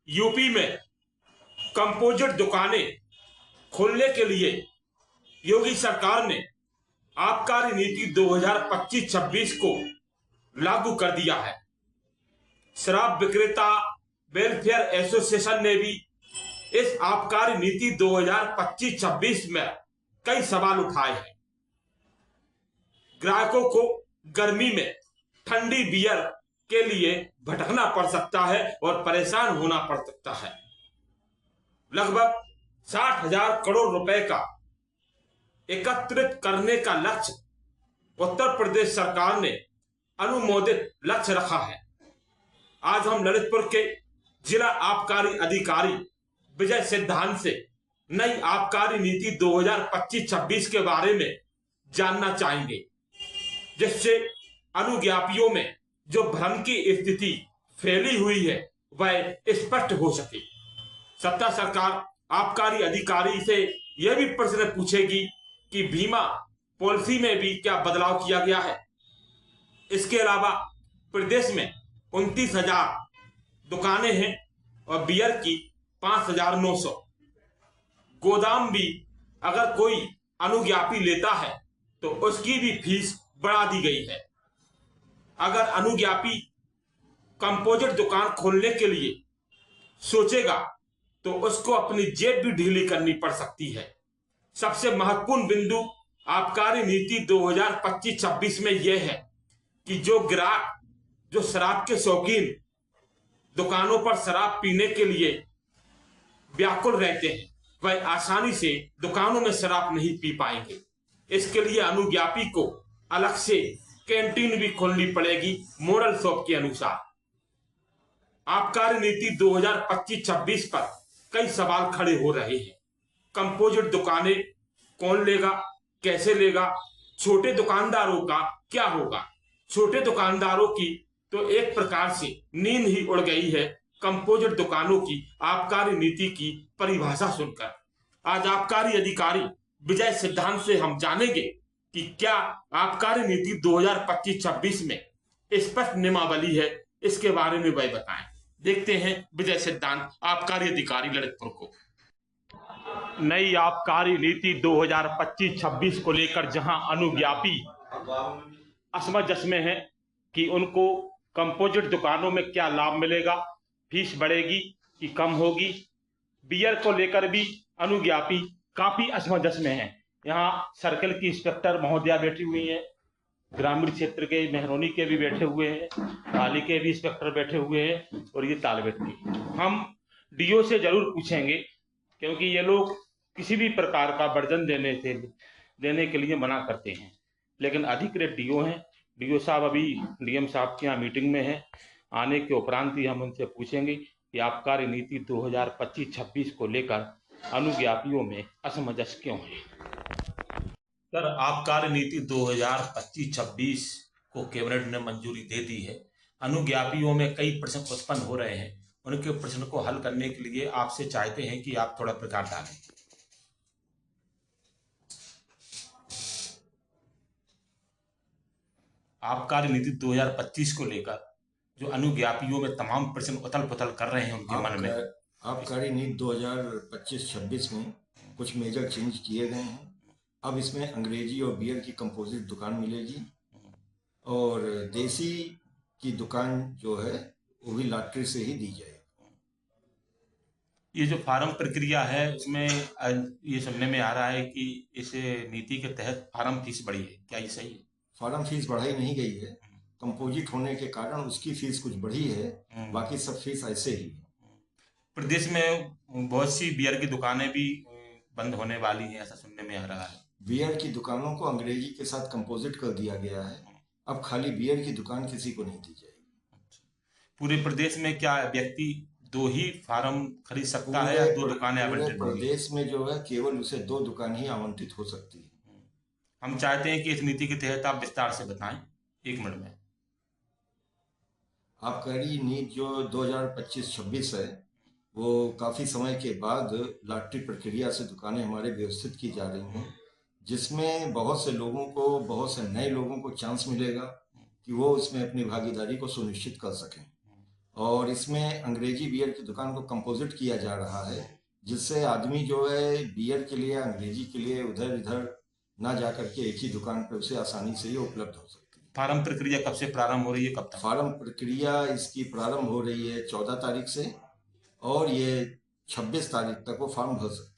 UP में composite दुकानें खोलने के लिए योगी सरकार ने आबकारी नीति 2025-26 को लागू कर दिया है। शराब विक्रेता वेलफेयर एसोसिएशन ने भी इस आबकारी नीति 2025-26 में कई सवाल उठाए हैं। ग्राहकों को गर्मी में ठंडी बियर के लिए भटकना पड़ सकता है और परेशान होना पड़ सकता है। लगभग 60,000 करोड़ रुपए का एकत्रित करने का लक्ष्य उत्तर प्रदेश सरकार ने अनुमोदित लक्ष्य रखा है। आज हम ललितपुर के जिला आबकारी अधिकारी विजय सिद्धांत से नई आबकारी नीति 2025-26 के बारे में जानना चाहेंगे, जिससे अनुज्ञापियों में जो भ्रम की स्थिति फैली हुई है वह स्पष्ट हो सके। सत्ता सरकार आबकारी अधिकारी से यह भी प्रश्न पूछेगी कि बीमा पॉलिसी में भी क्या बदलाव किया गया है। इसके अलावा प्रदेश में 29,000 दुकानें हैं और बियर की 5,900। गोदाम भी अगर कोई अनुज्ञापी लेता है तो उसकी भी फीस बढ़ा दी गई है। अगर अनुज्ञापी कंपोजिट दुकान खोलने के लिए सोचेगा तो उसको अपनी जेब भी ढीली करनी पड़ सकती है। सबसे महत्वपूर्ण बिंदु आबकारी नीति 2025-26 में यह है कि जो ग्राहक जो शराब के शौकीन दुकानों पर शराब पीने के लिए व्याकुल रहते हैं वह आसानी से दुकानों में शराब नहीं पी पाएंगे। इसके लिए अनुज्ञापी को अलग से कैंटीन भी खोलनी पड़ेगी मॉडल शॉप के अनुसार। आबकारी नीति 2025-26 पर कई सवाल खड़े हो रहे हैं। कंपोजिट दुकानें कौन लेगा, कैसे लेगा, छोटे दुकानदारों का क्या होगा। छोटे दुकानदारों की तो एक प्रकार से नींद ही उड़ गई है कंपोजिट दुकानों की आबकारी नीति की परिभाषा सुनकर। आज आबकारी अधिकारी विजय सिद्धांत से हम जानेंगे कि क्या आबकारी नीति 2025-26 में स्पष्ट नियमावली है, इसके बारे में वह बताएं। देखते हैं विजय सिद्धांत आबकारी अधिकारी ललितपुर को। नई आबकारी नीति 2025-26 को लेकर जहां अनुज्ञापी असमंजस में है कि उनको कंपोजिट दुकानों में क्या लाभ मिलेगा, फीस बढ़ेगी कि कम होगी, बियर को लेकर भी अनुज्ञापी काफी असमंजस में है। यहाँ सर्कल की इंस्पेक्टर महोदया बैठी हुई है, ग्रामीण क्षेत्र के मेहरौनी के भी बैठे हुए हैं, पाली के भी इंस्पेक्टर बैठे हुए हैं और ये तालबेट के। हम डीओ से जरूर पूछेंगे क्योंकि ये लोग किसी भी प्रकार का वर्जन देने के लिए मना करते हैं, लेकिन अधिकृत डीओ हैं। डीओ साहब अभी डीएम साहब के यहाँ मीटिंग में है, आने के उपरांत ही हम उनसे पूछेंगे कि आबकारी नीति 2025-26 को लेकर अनुज्ञापियों में असमंजस क्यों है। सर, आबकारी नीति 2025-26 को कैबिनेट ने मंजूरी दे दी है। अनुज्ञापियों में कई प्रश्न उत्पन्न हो रहे हैं, उनके प्रश्न को हल करने के लिए आपसे चाहते हैं कि आप थोड़ा प्रकाश डालें। आबकारी नीति 2025 को लेकर जो अनुज्ञापियों में तमाम प्रश्न उथल पुथल कर रहे हैं उनके मन में। आबकारी नीति 2025-26 में कुछ मेजर चेंज किए गए हैं। अब इसमें अंग्रेजी और बियर की कंपोजिट दुकान मिलेगी और देसी की दुकान जो है वो भी लॉटरी से ही दी जाएगी। ये जो फार्म प्रक्रिया है उसमें ये सुनने में आ रहा है कि इस नीति के तहत फार्म फीस बढ़ी है, क्या ये सही है? फार्म फीस बढ़ाई नहीं गई है, कंपोजिट होने के कारण उसकी फीस कुछ बढ़ी है, बाकी सब फीस ऐसे ही है। प्रदेश में बहुत सी बियर की दुकानें भी बंद होने वाली हैं, ऐसा सुनने में आ रहा है। बियर की दुकानों को अंग्रेजी के साथ कंपोजिट कर दिया गया है। अब खाली बियर की दुकान किसी को नहीं दी जाएगी। पूरे प्रदेश में क्या व्यक्ति 2 ही फार्म खरीद सकता है या 2 दुकानें आवंटित? प्रदेश में जो है केवल उसे 2 दुकान ही आवंटित हो सकती है। हम चाहते हैं कि इस नीति के तहत आप विस्तार से बताएं 1 मिनट में। आबकारी नीति जो 2025-26 है वो काफ़ी समय के बाद लॉटरी प्रक्रिया से दुकानें हमारे व्यवस्थित की जा रही हैं, जिसमें बहुत से लोगों को, बहुत से नए लोगों को चांस मिलेगा कि वो उसमें अपनी भागीदारी को सुनिश्चित कर सकें। और इसमें अंग्रेजी बियर की दुकान को कंपोजिट किया जा रहा है, जिससे आदमी जो है बियर के लिए अंग्रेजी के लिए उधर इधर ना जा करके एक ही दुकान पर उसे आसानी से ये उपलब्ध हो सकती है। फार्म प्रक्रिया कब से प्रारंभ हो रही है, कब तक? फार्म प्रक्रिया इसकी प्रारंभ हो रही है 14 तारीख से और ये 26 तारीख तक वो फार्म भर सकते हैं।